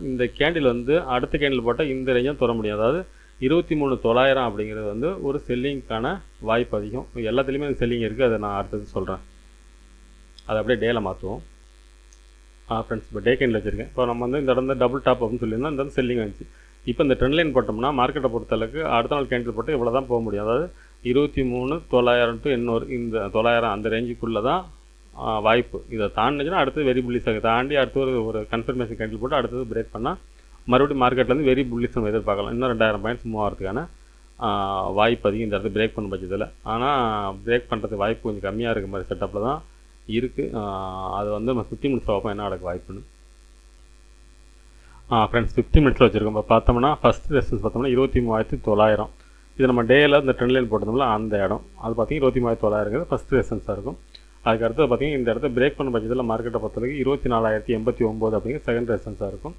இந்த கேண்டில் வந்து அடுத்த கேண்டில் போட்டால் இந்த ரேஞ்சும் தொட முடியும். அதாவது 23,900 அப்படிங்கிறது வந்து ஒரு செல்லிங்க்கான வாய்ப்பு அதிகம். எல்லாத்துலேயுமே செல்லிங் இருக்குது, அதை நான் அடுத்தது சொல்கிறேன். அதை அப்படியே டேல மாற்றுவோம். ஃப்ரெண்ட்ஸ், இப்போ டே கேண்டில் வச்சுருக்கேன். இப்போ நம்ம வந்து இந்த இடம் டபுள் டாப் அப்படின்னு சொல்லியிருந்தோம், இந்த செல்லிங் வந்துச்சு. இப்போ இந்த ட்ரெண்ட் லைன் போட்டோம்னா மார்க்கெட்டை பொறுத்தளவுக்கு அடுத்த நாள் கேண்டில் போட்டு இவ்வளோ தான் போக முடியும். அதாவது 23,900 டு இன்னொரு இந்த 900 அந்த ரேஞ்சுக்குள்ளே தான் வாய்ப்பு. இதை தாண்டிச்சுன்னா அடுத்தது வெரி புல்லிஷாக தாண்டி அடுத்து ஒரு கன்ஃபர்மேஷன் கேண்டில் போட்டு அடுத்தது பிரேக் பண்ணால் மறுபடியும் மார்க்கெட்லேருந்து வெரி புல்லிஷ் நம்ம எதிர்பார்க்கலாம். இன்னும் 2000 பாயிண்ட்ஸ் மூவ் ஆகிறதுக்கான வாய்ப்பு அதிகம் இந்த இடத்துல பிரேக் பண்ண பட்சத்தில். ஆனால் பிரேக் பண்ணுறதுக்கு வாய்ப்பு கொஞ்சம் கம்மியாக இருக்க மாதிரி செட்டப்பில் தான் இருக்குது. அது வந்து நம்ம 15 மினிட்ஸ் பார்ப்போம் என்ன நடக்க வாய்ப்புன்னு. ஃப்ரெண்ட்ஸ், 15 மினிட்ஸில் வச்சுருக்கோம். இப்போ பார்த்தோம்னா ஃபஸ்ட்டு ரெசிஸ்டன்ஸ் பார்த்தோம்னா 23,900. இது நம்ம டேயில் இந்த ட்ரெண்ட் லைன் போட்டோம்ல அந்த இடம் அது பார்த்திங்கன்னா 23,900 ஃபஸ்ட்டு ரெசிஸ்டன்ஸாக இருக்கும். அதுக்கு அடுத்தது பார்த்திங்கன்னா இந்த இடத்த பிரேக் பண்ண பட்சத்தில் மார்க்கெட்டை பொறுத்தவரைக்கும் 24,089 அப்படிங்கிற செகண்ட் ரெசிஸ்டன்ஸாக இருக்கும்.